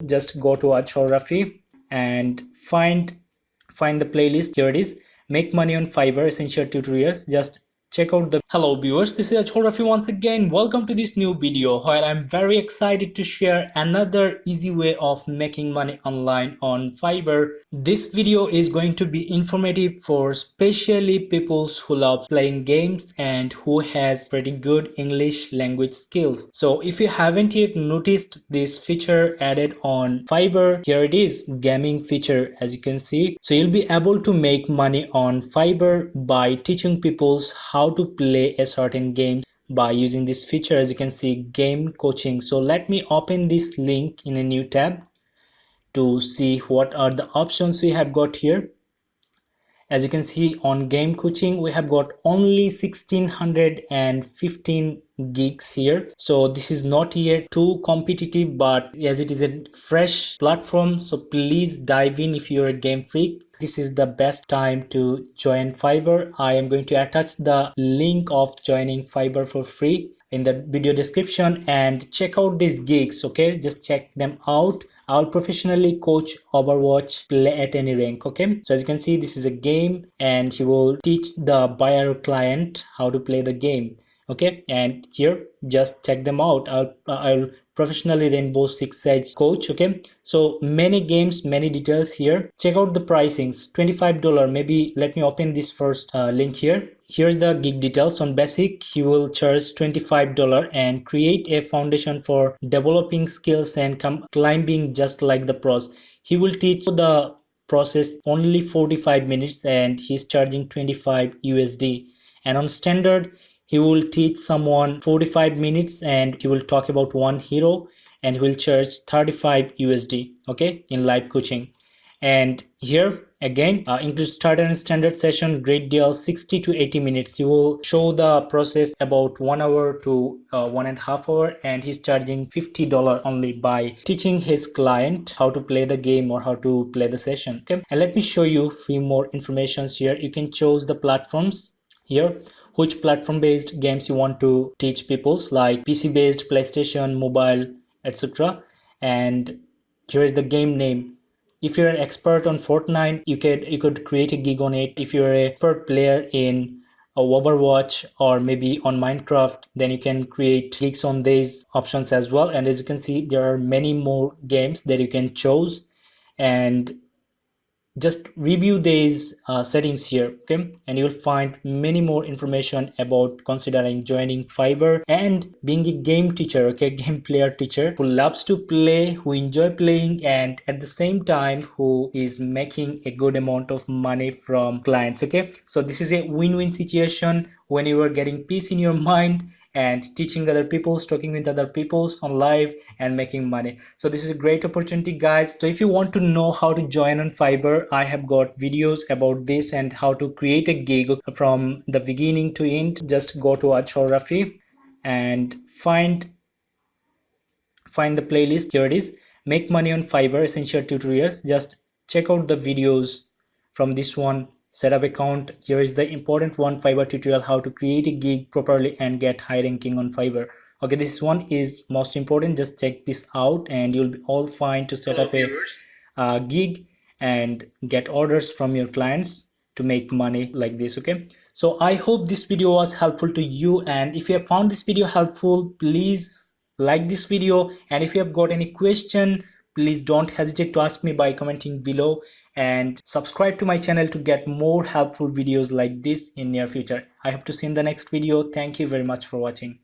just go to Azharul Rafy and find the playlist. Here it is, make money on Fiverr essential tutorials. Just check out the hello viewers, this is Azharul Rafy once again. Welcome to this new video where I'm very excited to share another easy way of making money online on Fiverr. This video is going to be informative for especially people who love playing games and who has pretty good English language skills. So if you haven't yet noticed this feature added on Fiverr, here it is, gaming feature, as you can see. So you'll be able to make money on Fiverr by teaching people how to play a certain game by using this feature. As you can see, game coaching. So let me open this link in a new tab to see what are the options we have got here. As you can see, on game coaching we have got only 1615 gigs here. So this is not yet too competitive, but as it is a fresh platform, so please dive in if you're a game freak. This is the best time to join Fiverr. I am going to attach the link of joining Fiverr for free in the video description, and check out these gigs. Okay, just check them out. I'll professionally coach Overwatch, play at any rank. Okay, so as you can see, this is a game and he will teach the buyer client how to play the game. Okay, and here just check them out. I'll professionally Rainbow Six Siege coach. Okay, so many games, many details here. Check out the pricings, $25. Maybe let me open this first link here. Here's the gig details. On basic, he will charge $25 and create a foundation for developing skills and climbing just like the pros. He will teach the process only 45 minutes and he's charging 25 USD. And on standard, he will teach someone 45 minutes and he will talk about one hero and he will charge 35 USD, okay, in live coaching. And here again, include starter and standard session, great deal, 60 to 80 minutes. He will show the process about 1 hour to 1.5 hours, and he's charging $50 only by teaching his client how to play the game or how to play the session. Okay, and let me show you few more informations here. You can choose the platforms here, which platform based games you want to teach people, like PC based, PlayStation, mobile, etc. And here is the game name. If you're an expert on Fortnite, you could create a gig on it. If you're an expert player in Overwatch or maybe on Minecraft, then you can create gigs on these options as well. And as you can see, there are many more games that you can choose, and just review these settings here. Okay, and you'll find many more information about considering joining Fiverr and being a game teacher. Okay, game player teacher who loves to play, who enjoy playing, and at the same time who is making a good amount of money from clients. Okay, so this is a win-win situation when you are getting peace in your mind and teaching other people, talking with other people on live and making money. So this is a great opportunity, guys. So if you want to know how to join on Fiverr, I have got videos about this and how to create a gig from the beginning to end. Just go to Azharul Rafy and find the playlist. Here it is, make money on Fiverr essential tutorials. Just check out the videos from this one, set up account. Here is the important one, Fiverr tutorial, how to create a gig properly and get high ranking on Fiverr. Okay, this one is most important. Just check this out and you'll be all fine to set up a gig and get orders from your clients to make money like this. Okay, so I hope this video was helpful to you, and if you have found this video helpful, please like this video, and if you have got any question, please don't hesitate to ask me by commenting below, and subscribe to my channel to get more helpful videos like this in near future. I hope to see you in the next video. Thank you very much for watching.